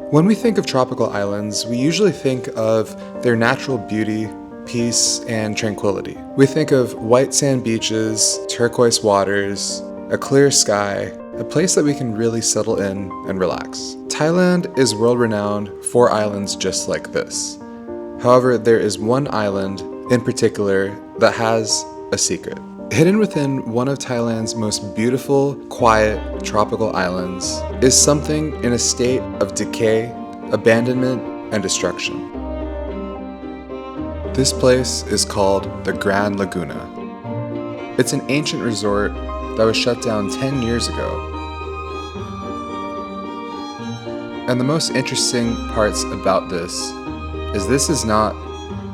When we think of tropical islands, we usually think of their natural beauty, peace, and tranquility. We think of white sand beaches, turquoise waters, a clear sky, a place that we can really settle in and relax. Thailand is world-renowned for islands just like this. However, there is one island in particular that has a secret. Hidden within one of Thailand's most beautiful, quiet, tropical islands is something in a state of decay, abandonment, and destruction. This place is called the Grand Lagoona. It's an ancient resort that was shut down 10 years ago. And the most interesting parts about this is not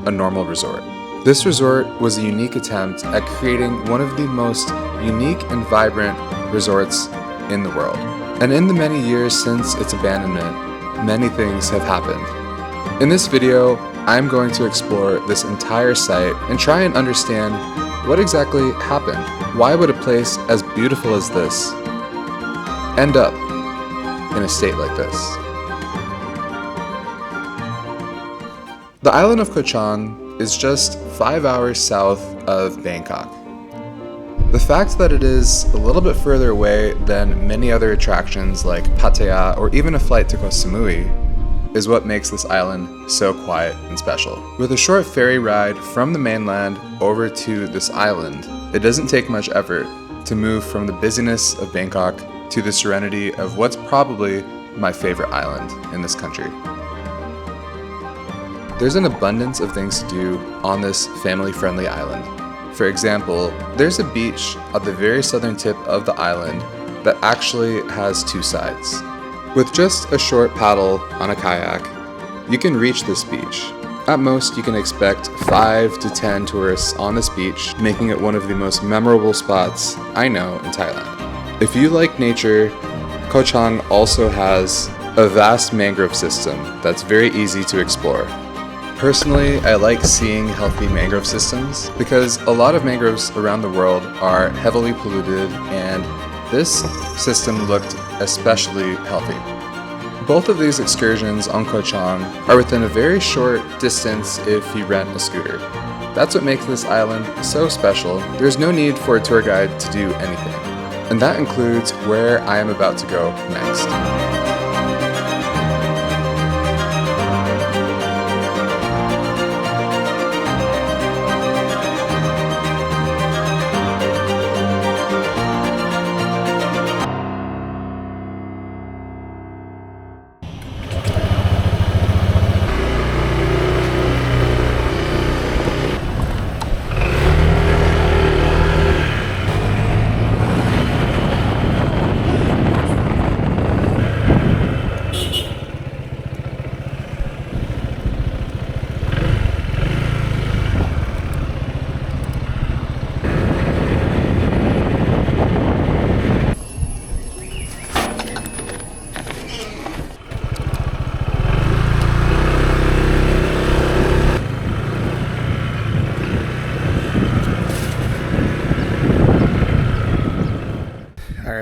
a normal resort. This resort was a unique attempt at creating one of the most unique and vibrant resorts in the world. And in the many years since its abandonment, many things have happened. In this video, I'm going to explore this entire site and try and understand what exactly happened. Why would a place as beautiful as this end up in a state like this? The island of Koh Chang is just 5 hours south of Bangkok. The fact that it is a little bit further away than many other attractions like Pattaya or even a flight to Koh Samui is what makes this island so quiet and special. With a short ferry ride from the mainland over to this island, it doesn't take much effort to move from the busyness of Bangkok to the serenity of what's probably my favorite island in this country. There's an abundance of things to do on this family-friendly island. For example, there's a beach at the very southern tip of the island that actually has two sides. With just a short paddle on a kayak, you can reach this beach. At most, you can expect 5 to 10 tourists on this beach, making it one of the most memorable spots I know in Thailand. If you like nature, Koh Chang also has a vast mangrove system that's very easy to explore. Personally, I like seeing healthy mangrove systems because a lot of mangroves around the world are heavily polluted, and this system looked especially healthy. Both of these excursions on Koh Chang are within a very short distance if you rent a scooter. That's what makes this island so special. There's no need for a tour guide to do anything. And that includes where I am about to go next.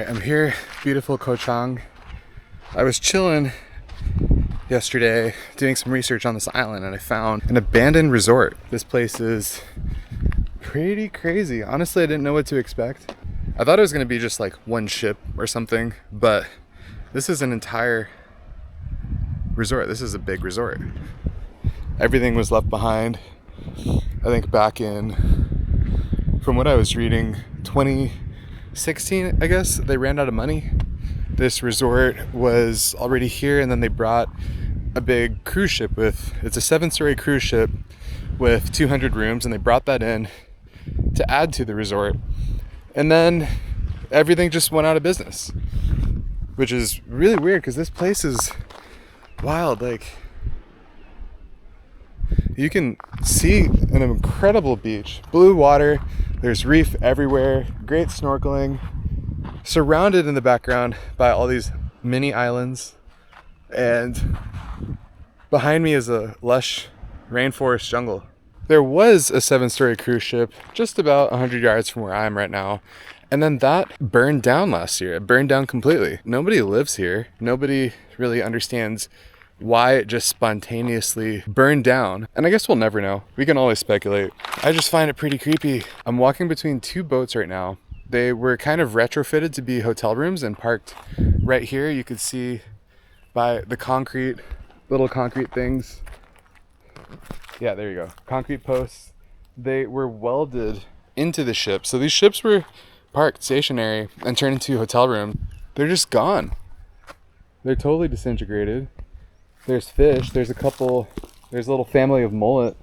I'm here, beautiful Koh Chang. I was chilling yesterday doing some research on this island and I found an abandoned resort. This place is pretty crazy. Honestly, I didn't know what to expect. I thought it was gonna be just like one ship or something, but this is an entire resort. This is a big resort. Everything was left behind. I think back in, from what I was reading, 2016, I guess, they ran out of money. This resort was already here, and then they brought a big cruise ship it's a 7-story cruise ship with 200 rooms, and they brought that in to add to the resort. And then everything just went out of business, which is really weird because this place is wild. Like, you can see an incredible beach, blue water, there's reef everywhere, great snorkeling, surrounded in the background by all these mini islands, and behind me is a lush rainforest jungle. There was a 7-story cruise ship just about 100 yards from where I am right now, and then that burned down last year. It burned down completely. Nobody lives here. Nobody really understands why it just spontaneously burned down. And I guess we'll never know. We can always speculate. I just find it pretty creepy. I'm walking between two boats right now. They were kind of retrofitted to be hotel rooms and parked right here. You could see by the concrete, little concrete things. Yeah, there you go. Concrete posts. They were welded into the ship. So these ships were parked stationary and turned into hotel rooms. They're just gone. They're totally disintegrated. There's fish. There's a little family of mullet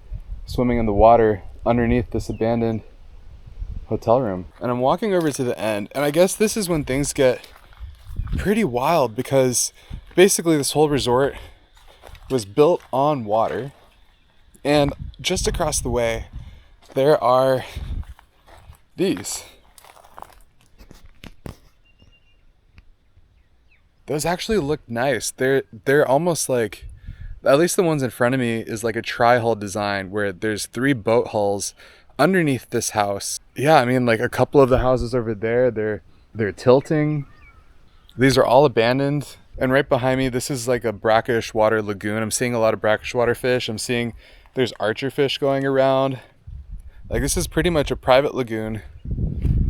swimming in the water underneath this abandoned hotel room. And I'm walking over to the end, and I guess this is when things get pretty wild, because basically this whole resort was built on water, and just across the way there are these. Those actually look nice. They're almost like, at least the ones in front of me is like a tri-hull design where there's 3 boat hulls underneath this house. Yeah, I mean, like a couple of the houses over there, they're tilting. These are all abandoned. And right behind me, this is like a brackish water lagoon. I'm seeing a lot of brackish water fish. I'm seeing there's archer fish going around. Like, this is pretty much a private lagoon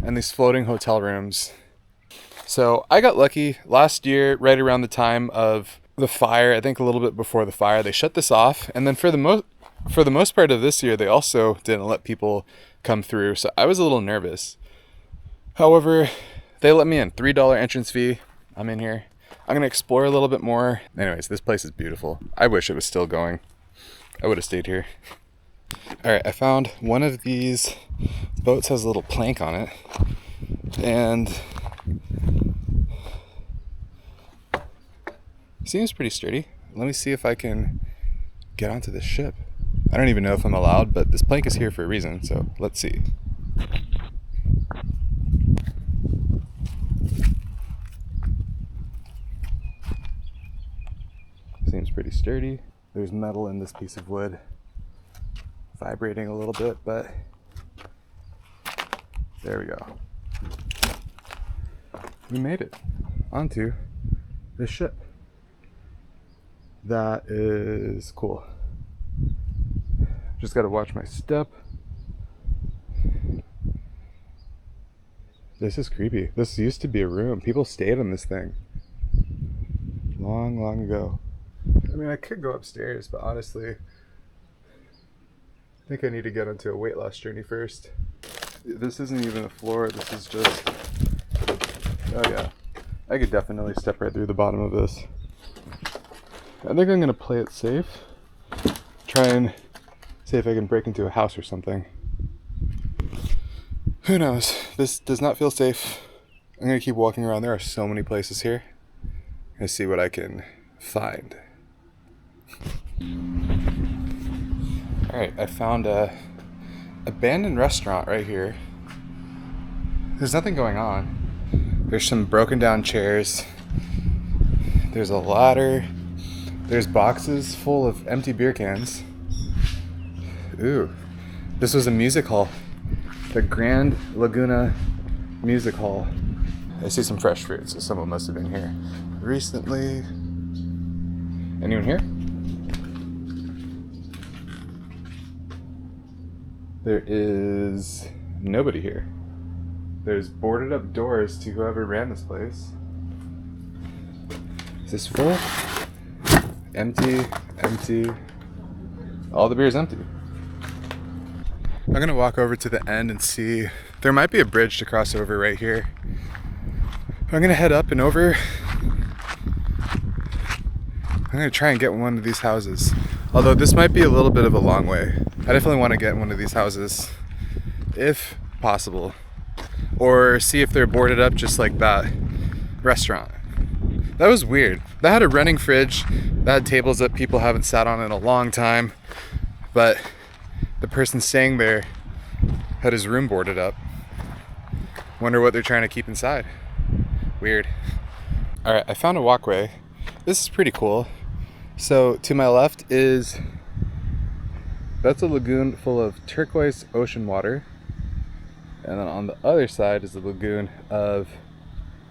and these floating hotel rooms. So I got lucky last year, right around the time of the fire. I think a little bit before the fire, they shut this off. And then for the most part of this year, they also didn't let people come through. So I was a little nervous. However, they let me in. $3 entrance fee. I'm in here. I'm going to explore a little bit more. Anyways, this place is beautiful. I wish it was still going. I would have stayed here. All right, I found one of these boats has a little plank on it. And seems pretty sturdy. Let me see if I can get onto this ship. I don't even know if I'm allowed, but this plank is here for a reason, so let's see. Seems pretty sturdy. There's metal in this piece of wood. Vibrating a little bit, but there we go. We made it onto this ship. That is cool. Just gotta watch my step. This is creepy. This used to be a room. People stayed on this thing long, long ago. I mean, I could go upstairs, but honestly, I think I need to get onto a weight loss journey first. This isn't even a floor. This is just, oh yeah. I could definitely step right through the bottom of this. I think I'm gonna play it safe. Try and see if I can break into a house or something. Who knows? This does not feel safe. I'm gonna keep walking around. There are so many places here. I'm gonna see what I can find. Alright, I found a abandoned restaurant right here. There's nothing going on. There's some broken down chairs. There's a ladder. There's boxes full of empty beer cans. Ooh, this was a music hall. The Grand Lagoona Music Hall. I see some fresh fruit, so someone must have been here recently. Anyone here? There is nobody here. There's boarded up doors to whoever ran this place. Is this full? Empty, empty. All the beer is empty. I'm gonna walk over to the end and see. There might be a bridge to cross over right here. I'm gonna head up and over. I'm gonna try and get one of these houses. Although this might be a little bit of a long way. I definitely want to get one of these houses, if possible. Or see if they're boarded up just like that restaurant. That was weird. That had a running fridge. That had tables that people haven't sat on in a long time. But the person staying there had his room boarded up. Wonder what they're trying to keep inside. Weird. All right, I found a walkway. This is pretty cool. So to my left that's a lagoon full of turquoise ocean water. And then on the other side is a lagoon of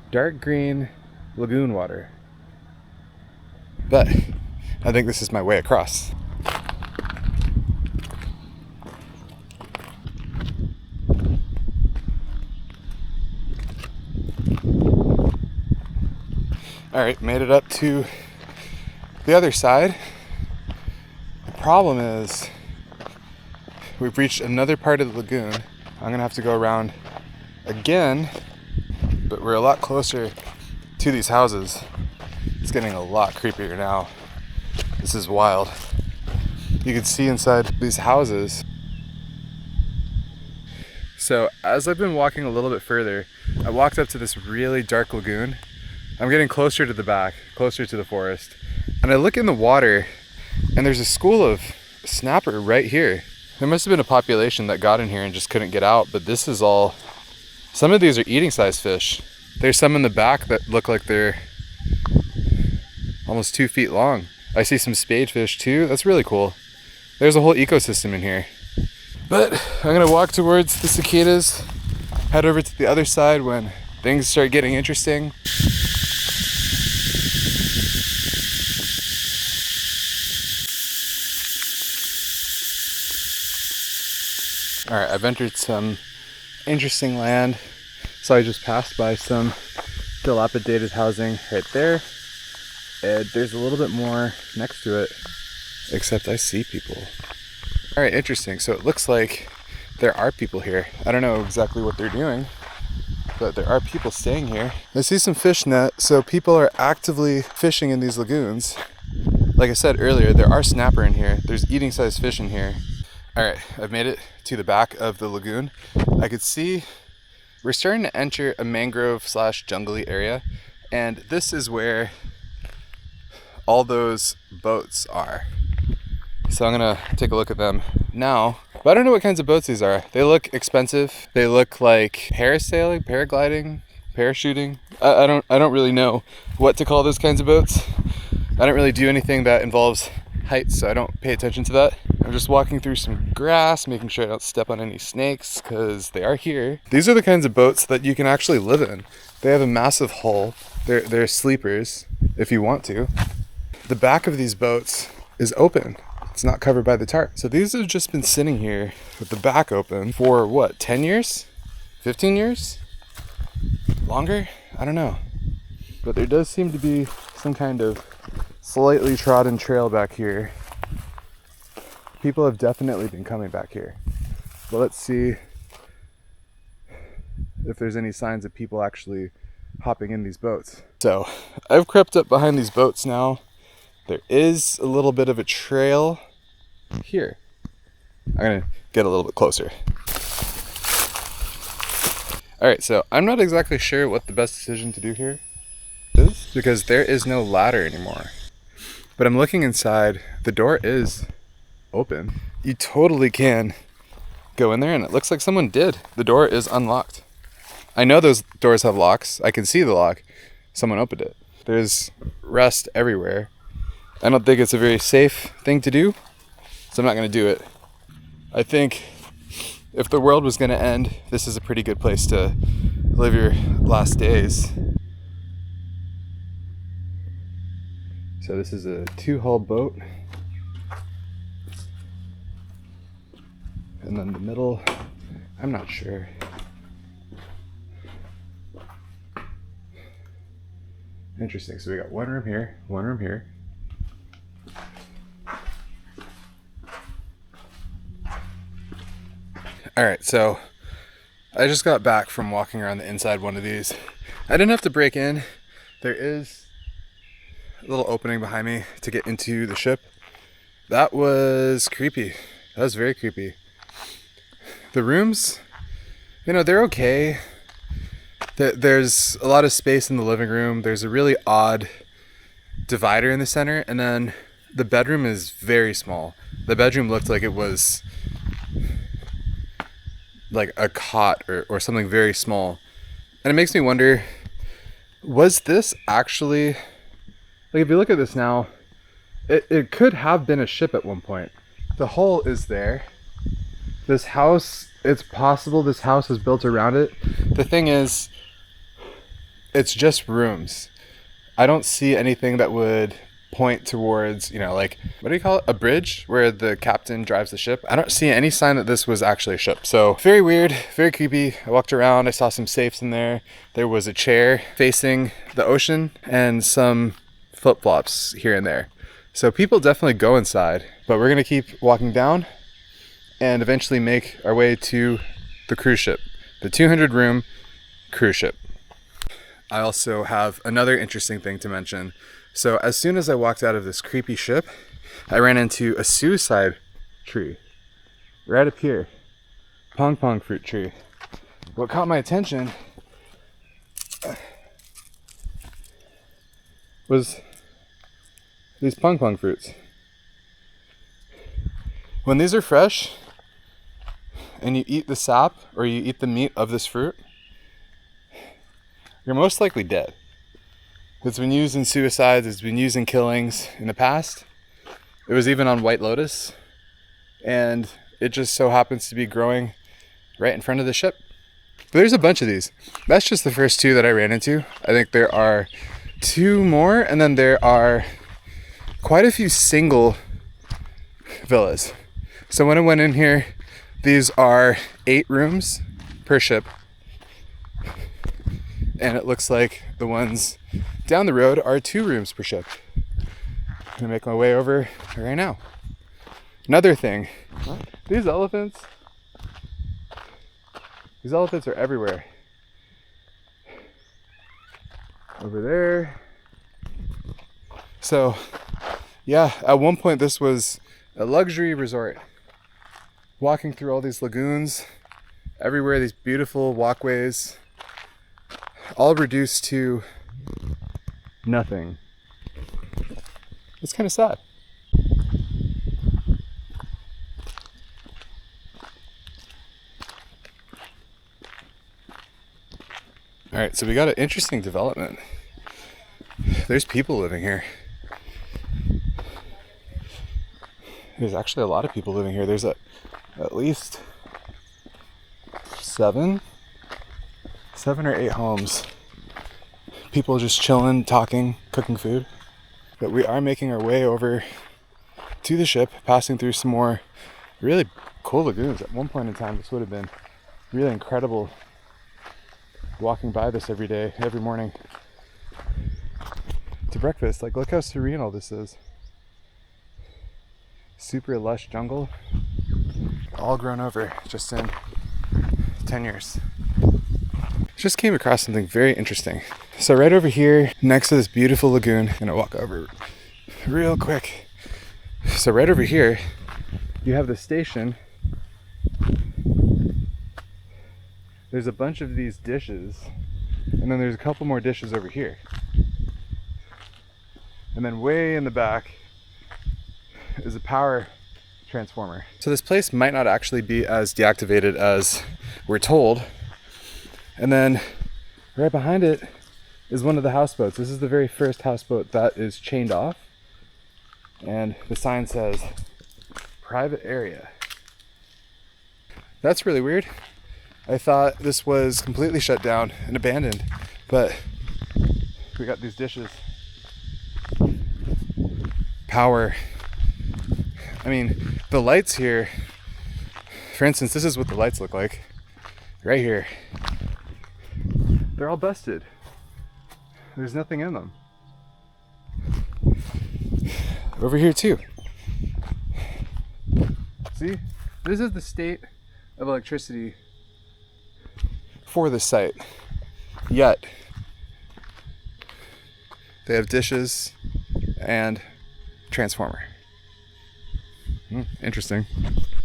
dark green lagoon water. But I think this is my way across. All right, made it up to the other side. The problem is we've reached another part of the lagoon. I'm gonna have to go around again, but we're a lot closer to these houses. It's getting a lot creepier now. This is wild. You can see inside these houses. So as I've been walking a little bit further, I walked up to this really dark lagoon. I'm getting closer to the back, closer to the forest, and I look in the water and there's a school of snapper right here. There must have been a population that got in here and just couldn't get out, but this is all, some of these are eating size fish. There's some in the back that look like they're almost 2 feet long. I see some spadefish too. That's really cool. There's a whole ecosystem in here. But I'm gonna walk towards the cicadas, head over to the other side when things start getting interesting. All right, I've entered some interesting land. So I just passed by some dilapidated housing right there. And there's a little bit more next to it, except I see people. All right, interesting. So it looks like there are people here. I don't know exactly what they're doing, but there are people staying here. I see some fish net, so people are actively fishing in these lagoons. Like I said earlier, there are snapper in here. There's eating sized fish in here. All right, I've made it to the back of the lagoon. I could see we're starting to enter a mangrove / jungly area, and this is where all those boats are. So I'm gonna take a look at them now. But I don't know what kinds of boats these are. They look expensive. They look like parasailing, paragliding, parachuting. I don't really know what to call those kinds of boats. I don't really do anything that involves heights, so I don't pay attention to that. I'm just walking through some grass, making sure I don't step on any snakes, because they are here. These are the kinds of boats that you can actually live in. They have a massive hull. They're sleepers, if you want to. The back of these boats is open. It's not covered by the tarp. So these have just been sitting here with the back open for what, 10 years? 15 years? Longer? I don't know. But there does seem to be some kind of slightly trodden trail back here. People have definitely been coming back here. But let's see if there's any signs of people actually hopping in these boats. So I've crept up behind these boats now. There is a little bit of a trail here. I'm gonna get a little bit closer. All right, so I'm not exactly sure what the best decision to do here is, because there is no ladder anymore. But I'm looking inside, the door is open. You totally can go in there, and it looks like someone did. The door is unlocked. I know those doors have locks. I can see the lock. Someone opened it. There's rust everywhere. I don't think it's a very safe thing to do, so I'm not gonna do it. I think if the world was gonna end, this is a pretty good place to live your last days. So this is a 2-hull boat. And then the middle, I'm not sure. Interesting, so we got one room here, one room here. All right, so I just got back from walking around the inside one of these. I didn't have to break in. There is a little opening behind me to get into the ship. That was creepy. That was very creepy. The rooms, you know, they're okay. There's a lot of space in the living room. There's a really odd divider in the center, and then the bedroom is very small. The bedroom looked like it was like a cot or something very small. And it makes me wonder, was this actually, like if you look at this now, it could have been a ship at one point. The hull is there. This house, it's possible this house is built around it. The thing is, it's just rooms. I don't see anything that would point towards, you know, like, what do you call it? A bridge where the captain drives the ship. I don't see any sign that this was actually a ship. So very weird, very creepy. I walked around, I saw some safes in there. There was a chair facing the ocean and some flip-flops here and there. So people definitely go inside, but we're gonna keep walking down and eventually make our way to the cruise ship, the 200-room cruise ship. I also have another interesting thing to mention. So as soon as I walked out of this creepy ship, I ran into a suicide tree right up here, pong pong fruit tree. What caught my attention was these pong pong fruits. When these are fresh and you eat the sap or you eat the meat of this fruit, you're most likely dead. It's been used in suicides, it's been used in killings in the past. It was even on White Lotus, and it just so happens to be growing right in front of the ship. But there's a bunch of these. That's just the first two that I ran into. I think there are two more, and then there are quite a few single villas. So when I went in here, these are 8 rooms per ship. And it looks like the ones down the road are 2 rooms per ship. I'm gonna make my way over right now. Another thing, these elephants are everywhere. Over there. So, yeah, at one point this was a luxury resort. Walking through all these lagoons, everywhere, these beautiful walkways, all reduced to nothing. It's kind of sad. All right, so we got an interesting development. There's people living here. There's actually a lot of people living here. There's at least 7 or 8 homes. People just chilling, talking, cooking food. But we are making our way over to the ship, passing through some more really cool lagoons. At one point in time, this would have been really incredible walking by this every day, every morning to breakfast. Like, look how surreal this is. Super lush jungle, all grown over just in 10 years. Just came across something very interesting. So right over here, next to this beautiful lagoon, I'm gonna walk over real quick. So right over here, you have the station. There's a bunch of these dishes, and then there's a couple more dishes over here. And then way in the back is a power transformer. So this place might not actually be as deactivated as we're told. And then right behind it is one of the houseboats. This is the very first houseboat that is chained off. And the sign says, private area. That's really weird. I thought this was completely shut down and abandoned, but we got these dishes. Power. I mean, the lights here, for instance, this is what the lights look like. Right here. They're all busted. There's nothing in them. Over here too. See, this is the state of electricity for the site. Yet, they have dishes and transformer. Interesting.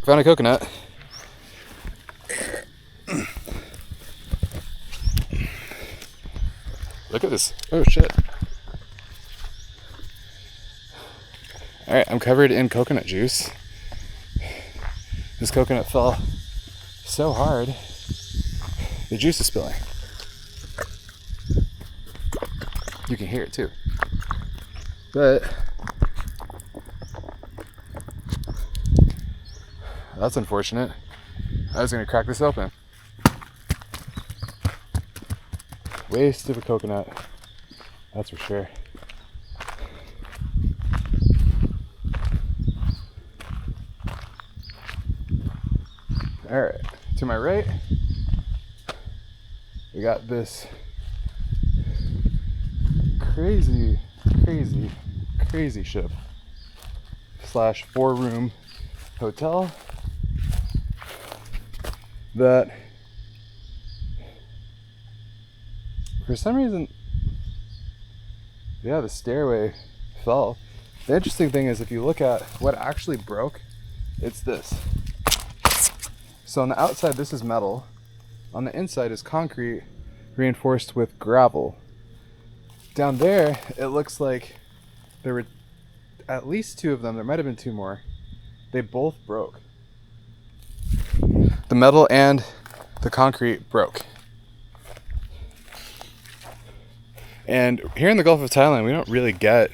Found a coconut. Look at this. Oh shit. Alright, I'm covered in coconut juice. This coconut fell so hard, the juice is spilling. You can hear it too. But that's unfortunate. I was gonna crack this open. Waste of a coconut, that's for sure. All right, to my right, we got this crazy ship slash 4-room hotel that for some reason, yeah, the stairway fell. The interesting thing is if you look at what actually broke, it's this. So on the outside, this is metal. On the inside is concrete reinforced with gravel. Down there, it looks like there were at least 2 of them. There might have been 2 more. They both broke. The metal and the concrete broke. And here in the Gulf of Thailand, we don't really get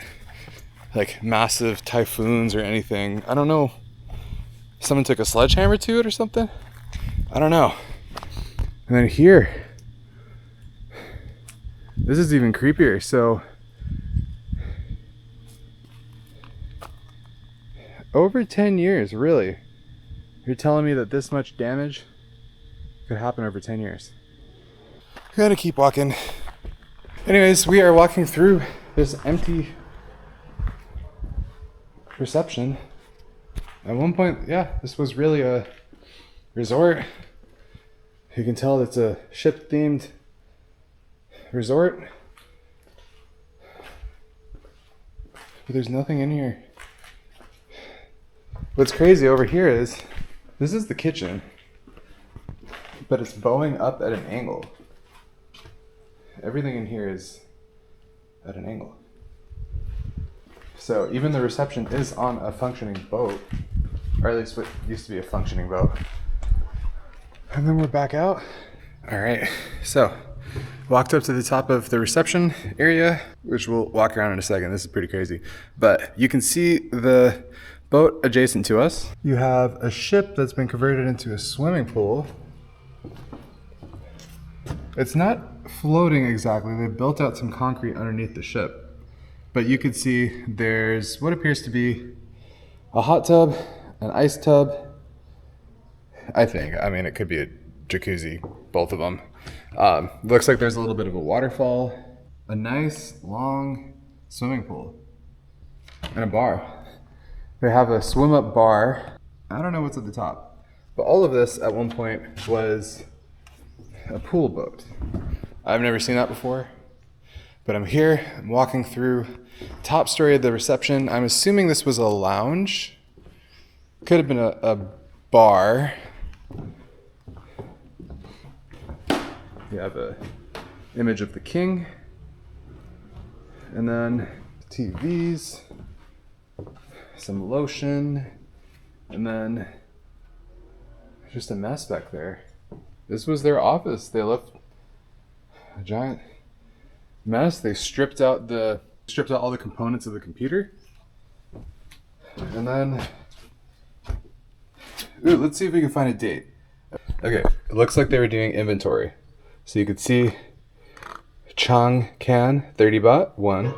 like massive typhoons or anything. I don't know. Someone took a sledgehammer to it or something? I don't know. And then here, this is even creepier. So over 10 years, really? You're telling me that this much damage could happen over 10 years? Gotta keep walking. Anyways, we are walking through this empty reception. At one point, yeah, this was really a resort. You can tell it's a ship-themed resort. But there's nothing in here. What's crazy over here is, this is the kitchen, but it's bowing up at an angle. Everything in here is at an angle. So even the reception is on a functioning boat, or at least what used to be a functioning boat. And then we're back out. All right, so walked up to the top of the reception area, which we'll walk around in a second. This is pretty crazy. But you can see the boat adjacent to us. You have a ship that's been converted into a swimming pool. It's not floating exactly. They built out some concrete underneath the ship. But you can see there's what appears to be a hot tub, an ice tub, I think. I mean, it could be a jacuzzi, both of them. Looks like there's a little bit of a waterfall, a nice long swimming pool, and a bar. They have a swim up bar. I don't know what's at the top, but all of this at one point was a pool boat. I've never seen that before, but I'm here, I'm walking through top story of the reception. I'm assuming this was a lounge. Could have been a bar. You have a image of the king, and then TVs, some lotion, and then just a mess back there. This was their office. They left a giant mess. They stripped out all the components of the computer. And then, let's see if we can find a date. Okay, it looks like they were doing inventory. So you could see Chang can, 30 baht, 1.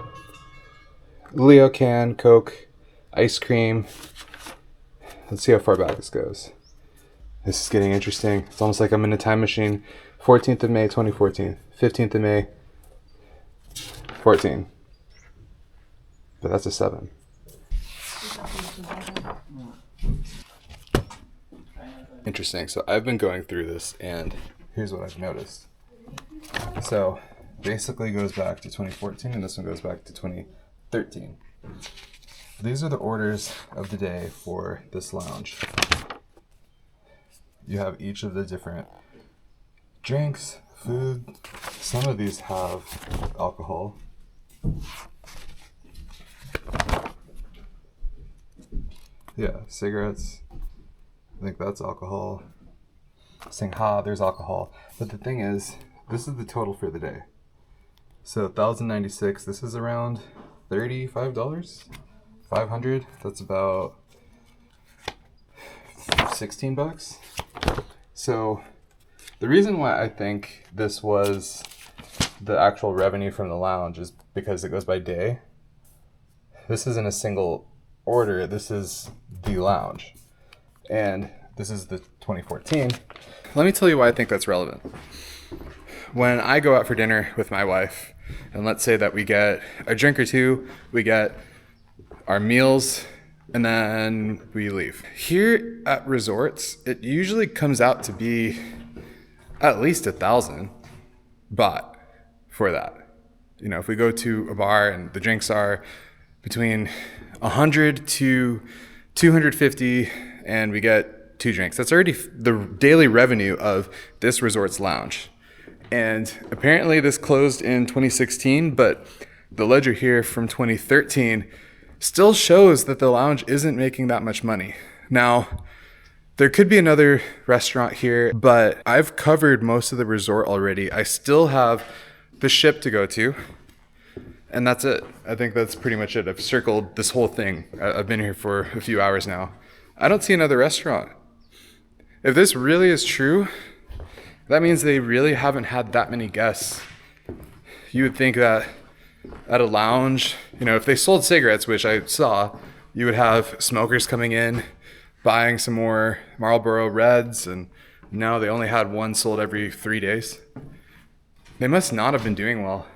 Leo can, Coke, ice cream. Let's see how far back this goes. This is getting interesting. It's almost like I'm in a time machine. 14th of May, 2014. 15th of May, 14. But that's a 7. Interesting. So I've been going through this, and here's what I've noticed. So basically goes back to 2014, and this one goes back to 2013. These are the orders of the day for this lounge. You have each of the different drinks, food. Some of these have alcohol. Yeah, cigarettes. I think that's alcohol. Saying ha, there's alcohol. But the thing is, this is the total for the day. So 1,096, this is around $35? 500, that's about 16 bucks. So the reason why I think this was the actual revenue from the lounge is because it goes by day. This isn't a single order, this is the lounge. And This is the 2014. Let me tell you why I think that's relevant. When I go out for dinner with my wife, and let's say that we get a drink or two, we get our meals, and then we leave. Here at resorts, it usually comes out to be at least 1,000 baht for that. You know, if we go to a bar and the drinks are between 100 to 250 and we get 2 drinks, that's already the daily revenue of this resort's lounge. And apparently this closed in 2016, but the ledger here from 2013 still shows that the lounge isn't making that much money. Now, there could be another restaurant here, but I've covered most of the resort already. I still have the ship to go to, and that's it. I think that's pretty much it. I've circled this whole thing. I've been here for a few hours now. I don't see another restaurant. If this really is true, that means they really haven't had that many guests. You would think that at a lounge, you know, if they sold cigarettes, which I saw, you would have smokers coming in, buying some more Marlboro Reds, and no, they only had one sold every 3 days. They must not have been doing well.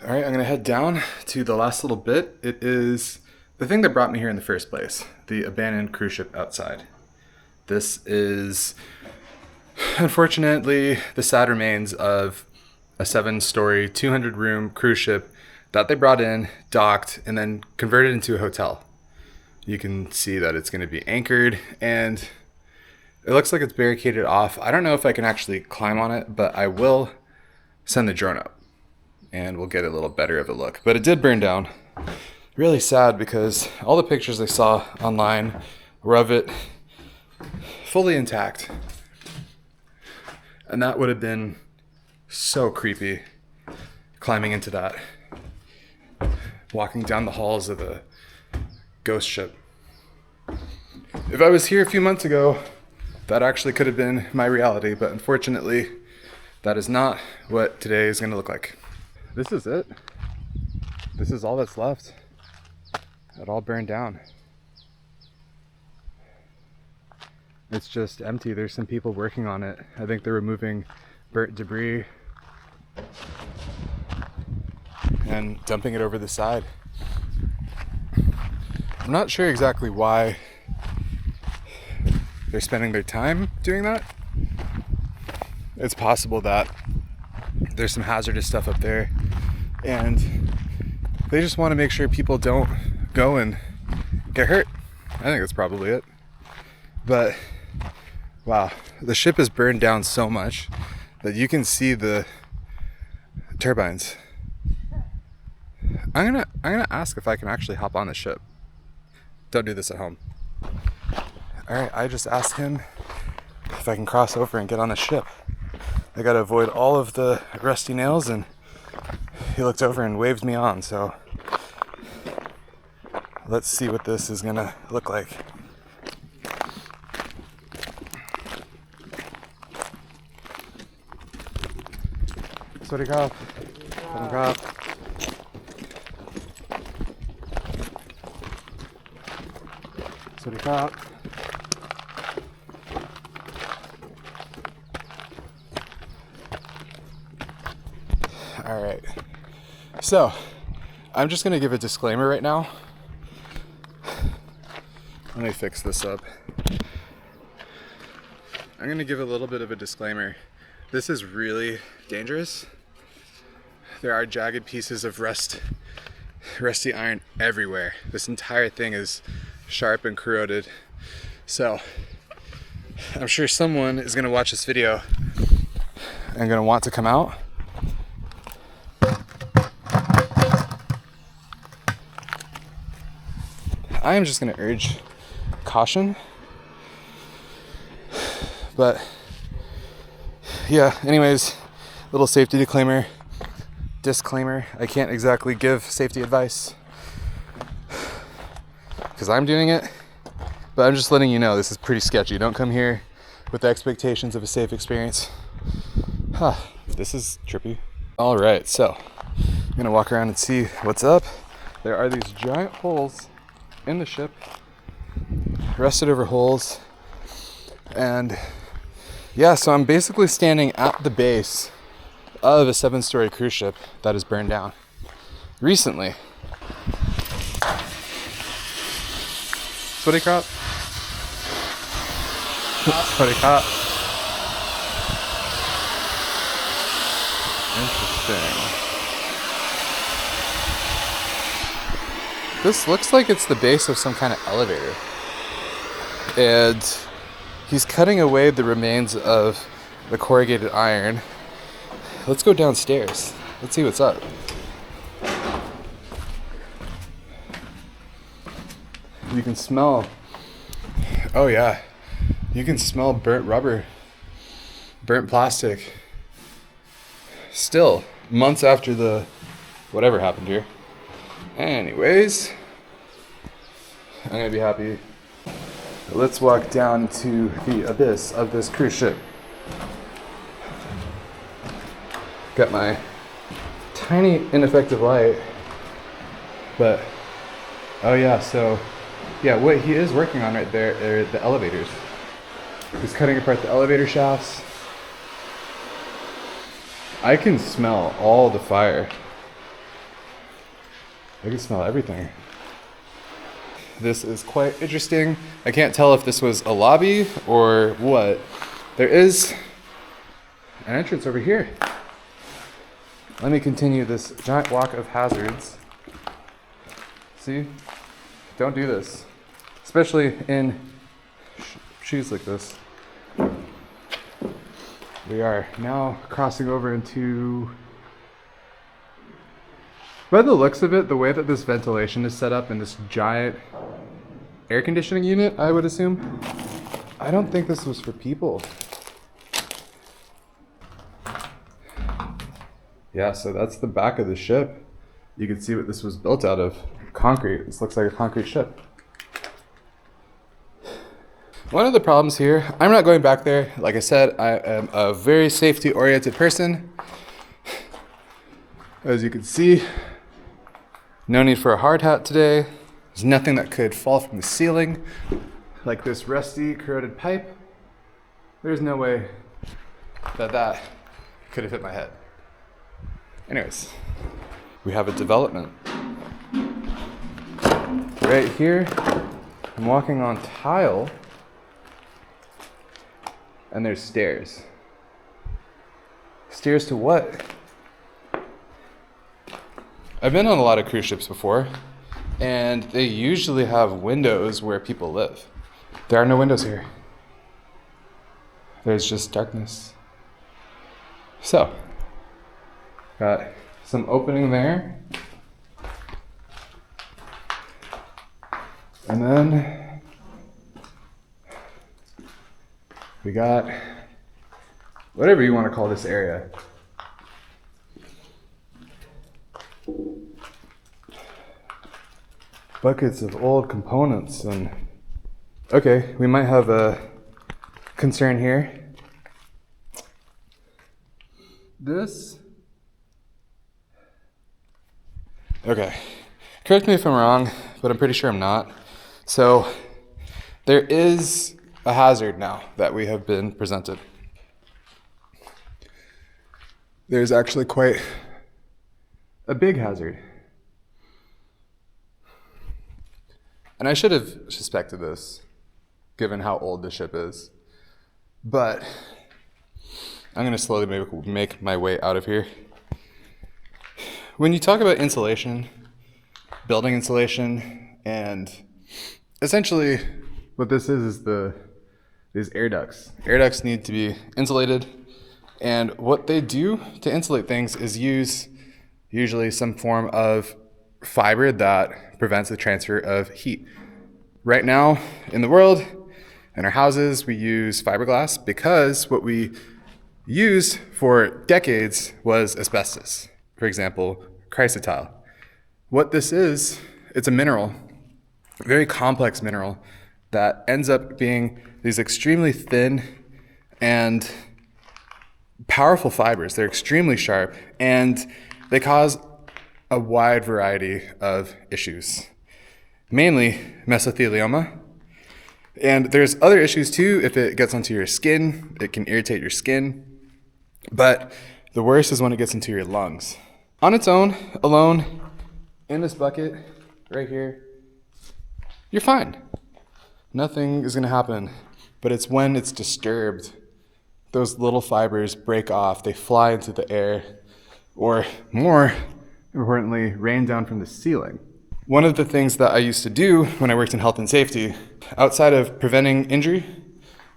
All right, I'm gonna head down to the last little bit. It is the thing that brought me here in the first place, the abandoned cruise ship outside. This is, unfortunately, the sad remains of a 7-story, 200-room cruise ship that they brought in, docked, and then converted into a hotel. You can see that it's going to be anchored, and it looks like it's barricaded off. I don't know if I can actually climb on it, but I will send the drone up, and we'll get a little better of a look. But it did burn down. Really sad, because all the pictures I saw online were of it fully intact. And that would have been so creepy, climbing into that, walking down the halls of a ghost ship. If I was here a few months ago, that actually could have been my reality, but unfortunately, that is not what today is going to look like. This is it. This is all that's left. It all burned down. It's just empty. There's some people working on it. I think they're removing burnt debris and dumping it over the side. I'm not sure exactly why they're spending their time doing that. It's possible that there's some hazardous stuff up there and they just want to make sure people don't go and get hurt. I think that's probably it. But wow, the ship is burned down so much that you can see the turbines. I'm gonna ask if I can actually hop on the ship. Don't do this at home. All right, I just asked him if I can cross over and get on the ship. I gotta avoid all of the rusty nails, and he looked over and waved me on, so let's see what this is gonna look like. Sorry, Rob. Sorry, Rob. All right. So, I'm just gonna give a disclaimer right now. Let me fix this up. I'm gonna give a little bit of a disclaimer. This is really dangerous. There are jagged pieces of rusty iron everywhere. This entire thing is sharp and corroded. So I'm sure someone is gonna watch this video and gonna want to come out. I am just gonna urge caution. But yeah, anyways, little safety disclaimer. I can't exactly give safety advice because I'm doing it, but I'm just letting you know this is pretty sketchy. Don't come here with the expectations of a safe experience. This is trippy. All right, so I'm gonna walk around and see what's up. There are these giant holes in the ship, rested over holes, and yeah, so I'm basically standing at the base of a 7-story cruise ship that is burned down recently. Sweaty crop? Sweaty crop. Interesting. This looks like it's the base of some kind of elevator. And he's cutting away the remains of the corrugated iron. Let's go downstairs. Let's see what's up. You can smell, oh yeah, you can smell burnt rubber, burnt plastic. Still, months after the whatever happened here. Anyways, I'm gonna be happy. Let's walk down to the abyss of this cruise ship. Got my tiny ineffective light, but oh yeah, so yeah, what he is working on right there are the elevators. He's cutting apart the elevator shafts. I can smell all the fire. I can smell everything. This is quite interesting. I can't tell if this was a lobby or what. There is an entrance over here. Let me continue this giant walk of hazards. See? Don't do this. Especially in shoes like this. We are now crossing over into... By the looks of it, the way that this ventilation is set up in this giant air conditioning unit, I would assume, I don't think this was for people. Yeah, so that's the back of the ship. You can see what this was built out of. Concrete. This looks like a concrete ship. One of the problems here, I'm not going back there. Like I said, I am a very safety-oriented person. As you can see, no need for a hard hat today. There's nothing that could fall from the ceiling, like this rusty, corroded pipe. There's no way that could have hit my head. Anyways, we have a development. Right here, I'm walking on tile, and there's stairs. Stairs to what? I've been on a lot of cruise ships before, and they usually have windows where people live. There are no windows here. There's just darkness. So, got some opening there. And then we got whatever you want to call this area. Buckets of old components, and okay, we might have a concern here. This, okay, correct me if I'm wrong, but I'm pretty sure I'm not. So there is a hazard now that we have been presented. There's actually quite a big hazard. And I should have suspected this, given how old the ship is. But I'm going to slowly make my way out of here. When you talk about insulation, building insulation, and essentially what this is these air ducts. Air ducts need to be insulated, and what they do to insulate things is use usually some form of fiber that prevents the transfer of heat. Right now in the world, in our houses, we use fiberglass because what we used for decades was asbestos. For example, chrysotile. What this is, it's a mineral, a very complex mineral that ends up being these extremely thin and powerful fibers. They're extremely sharp, and they cause a wide variety of issues. mainly mesothelioma. And there's other issues too. If it gets onto your skin, it can irritate your skin. But the worst is when it gets into your lungs. On its own, alone, in this bucket right here, you're fine. Nothing is gonna happen. But it's when it's disturbed, those little fibers break off, they fly into the air, or more importantly, rain down from the ceiling. One of the things that I used to do when I worked in health and safety, outside of preventing injury,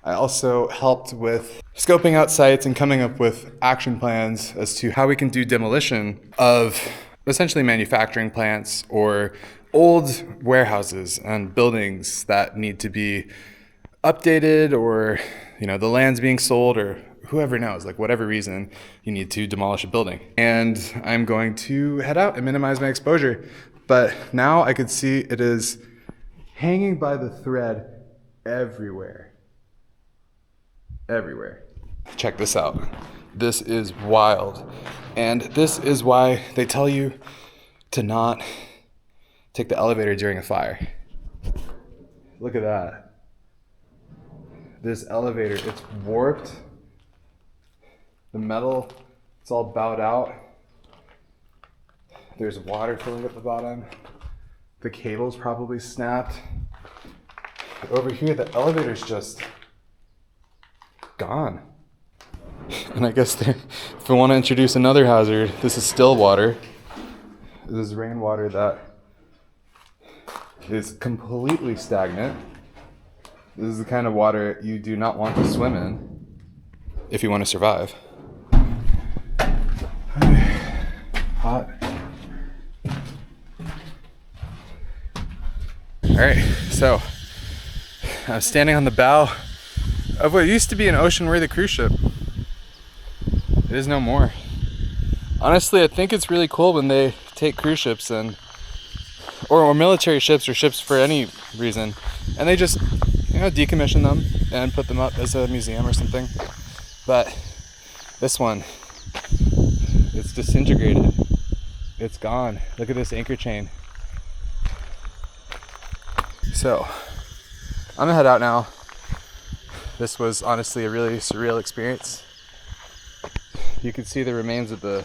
I also helped with scoping out sites and coming up with action plans as to how we can do demolition of essentially manufacturing plants or old warehouses and buildings that need to be updated, or the land's being sold, or whoever knows, like whatever reason you need to demolish a building. And I'm going to head out and minimize my exposure. But now I could see it is hanging by the thread everywhere. Everywhere. Check this out. This is wild. And this is why they tell you to not take the elevator during a fire. Look at that. This elevator, it's warped. The metal, it's all bowed out. There's water filling up the bottom. The cable's probably snapped. Over here, the elevator's just gone. And I guess if we want to introduce another hazard, this is still water. This is rainwater that is completely stagnant. This is the kind of water you do not want to swim in if you want to survive. Hot. All right, so I'm standing on the bow of what used to be an ocean-worthy cruise ship. It is no more. Honestly, I think it's really cool when they take cruise ships or military ships or ships for any reason, and they just decommission them and put them up as a museum or something. But this one, it's disintegrated. It's gone. Look at this anchor chain. So I'm gonna head out now. This was honestly a really surreal experience. You can see the remains of the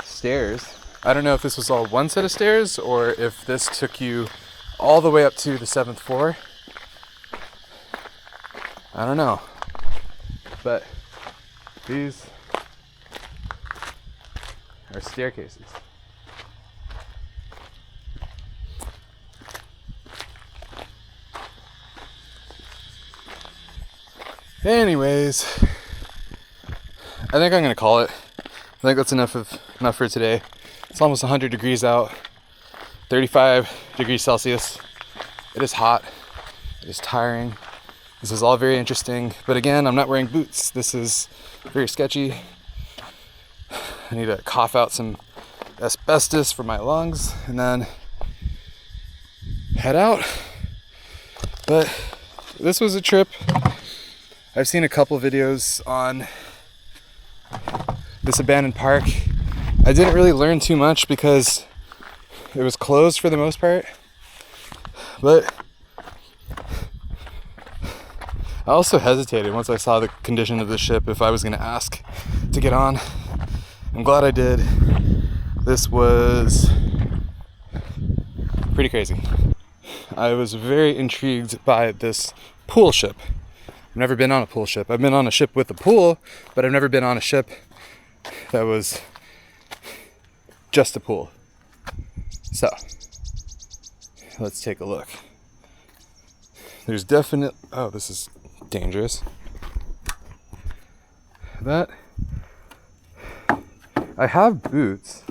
stairs. I don't know if this was all one set of stairs or if this took you all the way up to the 7th floor. I don't know. But these are staircases. Anyways, I think I'm gonna call it. I think that's enough for today. It's almost 100 degrees out, 35 degrees Celsius. It is hot. It is tiring. This is all very interesting, but again, I'm not wearing boots. This is very sketchy. I need to cough out some asbestos for my lungs and then head out. But this was a trip. I've seen a couple videos on this abandoned park. I didn't really learn too much because it was closed for the most part, but I also hesitated once I saw the condition of the ship if I was going to ask to get on. I'm glad I did. This was pretty crazy. I was very intrigued by this pool ship. I've never been on a pool ship. I've been on a ship with a pool, but I've never been on a ship that was just a pool. So, let's take a look. There's oh, this is dangerous. I have boots.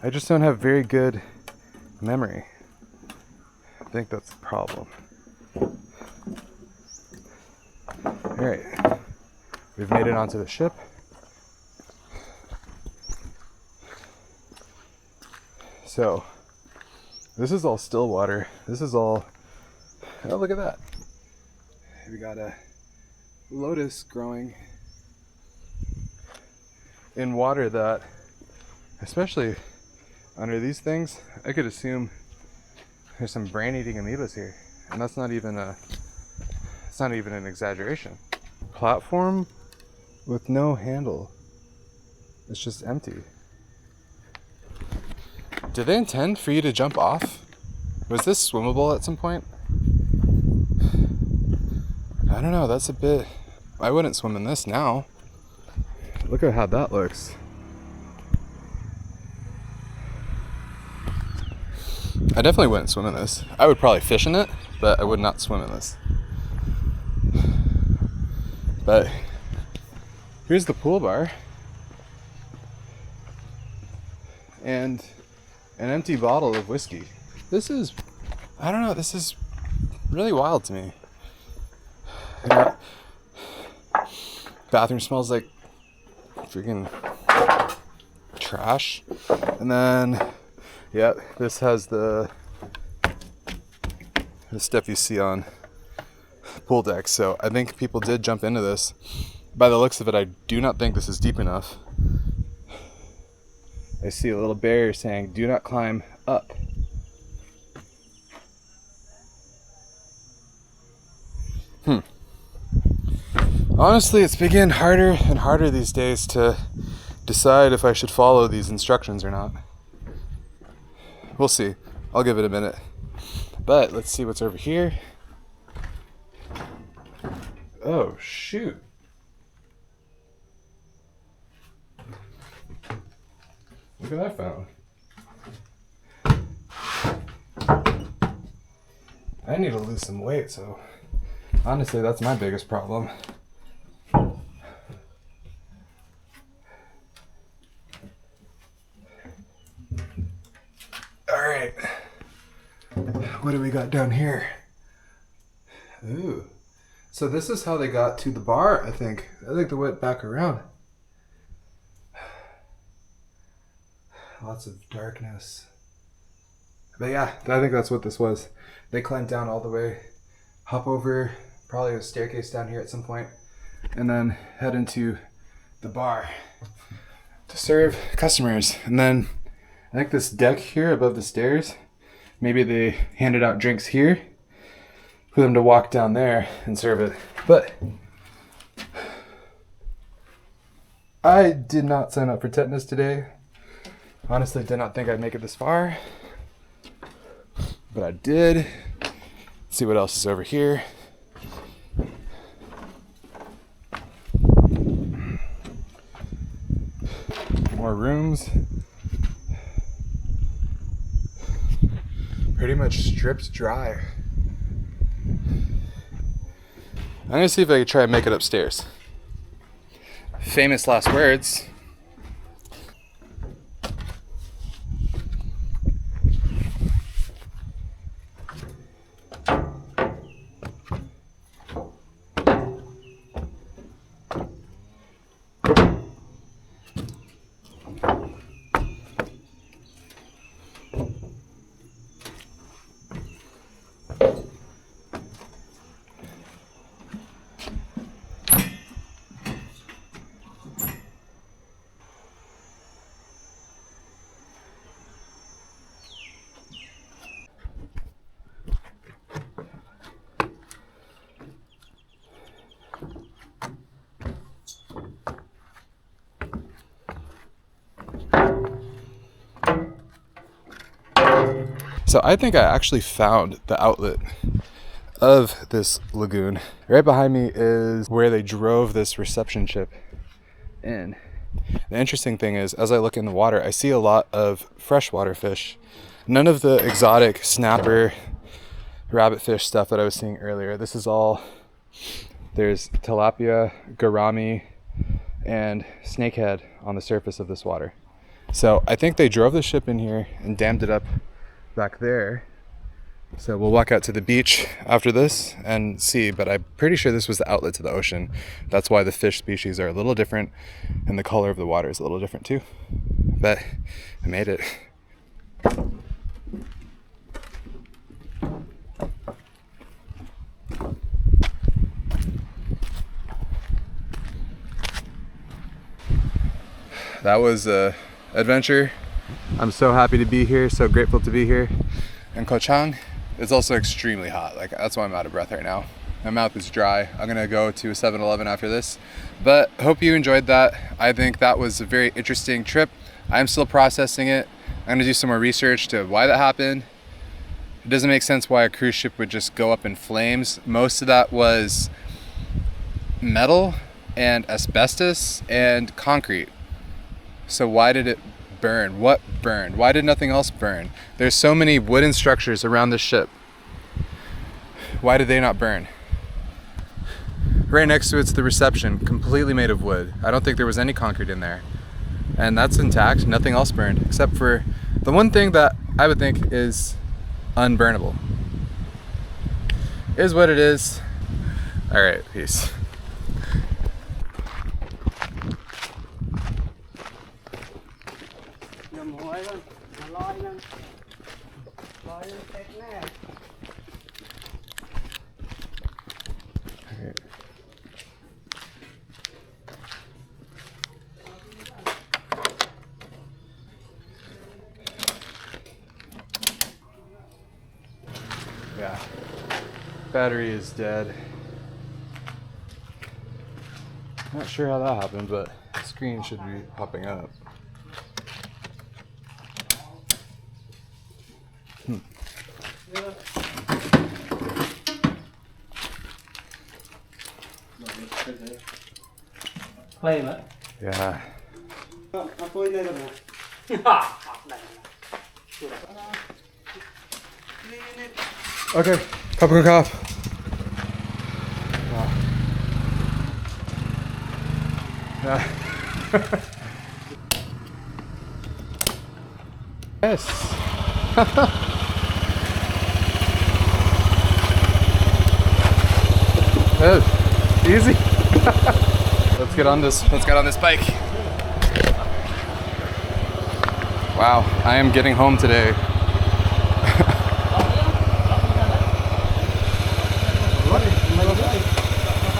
I just don't have very good memory. I think that's the problem. Alright, we've made it onto the ship. So, this is all still water. This is all, oh, look at that. We got a lotus growing in water that, especially under these things, I could assume there's some brain-eating amoebas here. And that's not even it's not even an exaggeration. Platform with no handle. It's just empty. Did they intend for you to jump off? Was this swimmable at some point? I don't know, that's a bit... I wouldn't swim in this now. Look at how that looks. I definitely wouldn't swim in this. I would probably fish in it, but I would not swim in this. But here's the pool bar. And an empty bottle of whiskey. This is, I don't know, this is really wild to me. Yeah. Bathroom smells like freaking trash. And then, yeah, this has the stuff you see on pool decks. So I think people did jump into this. By the looks of it, I do not think this is deep enough. I see a little barrier saying, do not climb up. Honestly, it's getting harder and harder these days to decide if I should follow these instructions or not. We'll see. I'll give it a minute. But let's see what's over here. Oh, shoot. Look at that fountain. I need to lose some weight, so honestly, that's my biggest problem. Alright. What do we got down here? Ooh. So this is how they got to the bar, I think. I think they went back around. Lots of darkness. But yeah, I think that's what this was. They climbed down all the way, hop over probably a staircase down here at some point, and then head into the bar to serve customers. And then I think this deck here above the stairs, maybe they handed out drinks here for them to walk down there and serve it. But I did not sign up for tetanus today. Honestly, did not think I'd make it this far, but I did. Let's see what else is over here. More rooms. Pretty much stripped dry. I'm gonna see if I can try and make it upstairs. Famous last words. So I think I actually found the outlet of this lagoon. Right behind me is where they drove this reception ship in. The interesting thing is, as I look in the water, I see a lot of freshwater fish. None of the exotic snapper, rabbitfish stuff that I was seeing earlier. This is all, there's tilapia, gourami, and snakehead on the surface of this water. So I think they drove the ship in here and dammed it up back there. So we'll walk out to the beach after this and see, but I'm pretty sure this was the outlet to the ocean. That's why the fish species are a little different and the color of the water is a little different too. But I made it. That was a adventure I'm so happy to be here, so grateful to be here. And Koh Chang is also extremely hot. Like, that's why I'm out of breath right now. My mouth is dry. I'm gonna go to a 7-Eleven after this. But hope you enjoyed that. I think that was a very interesting trip. I'm still processing it. I'm gonna do some more research to why that happened. It doesn't make sense why a cruise ship would just go up in flames. Most of that was metal and asbestos and concrete. So why did it burn? What burned? Why did nothing else burn? There's so many wooden structures around the ship. Why did they not burn? Right next to it's the reception, completely made of wood. I don't think there was any concrete in there. And that's intact, nothing else burned, except for the one thing that I would think is unburnable. Is what it is. All right, peace. Yeah, battery is dead. Not sure how that happened, but the screen should be popping up. Yeah. Okay, cup of coffee. Wow. Yeah. Yes. Good. Easy. Let's get on this. Let's get on this bike. Wow, I am getting home today.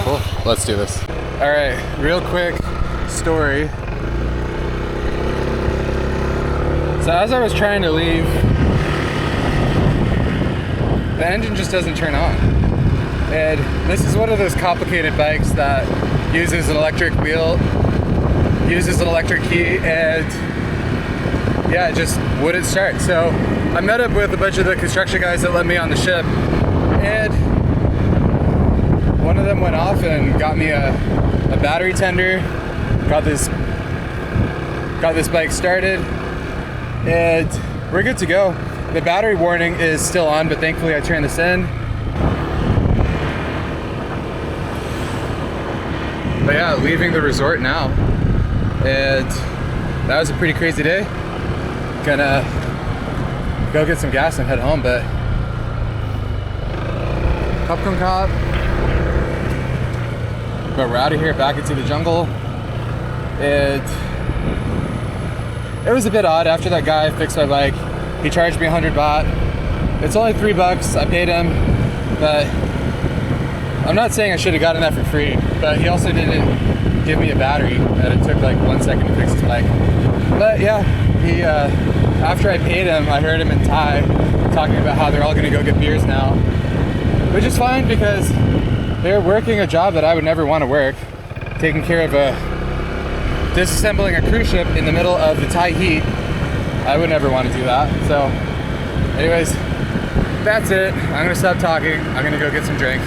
Cool. Let's do this. All right, real quick story. So as I was trying to leave, the engine just doesn't turn on. And this is one of those complicated bikes that uses an electric wheel, uses an electric key, and yeah, it just wouldn't start. So I met up with a bunch of the construction guys that let me on the ship, and one of them went off and got me a battery tender, got this bike started, and we're good to go. The battery warning is still on, but thankfully I turned this in. But yeah, leaving the resort now, and that was a pretty crazy day. Gonna go get some gas and head home, but popcorn cop. But we're out of here, back into the jungle. It was a bit odd after that guy fixed my bike. He charged me 100 baht. It's only $3, I paid him, but I'm not saying I should have gotten that for free, but he also didn't give me a battery, and it took like 1 second to fix his bike. But yeah, he, after I paid him, I heard him in Thai talking about how they're all gonna go get beers now, which is fine because they're working a job that I would never want to work, taking care of disassembling a cruise ship in the middle of the Thai heat. I would never want to do that. So anyways, that's it. I'm gonna stop talking. I'm gonna go get some drink.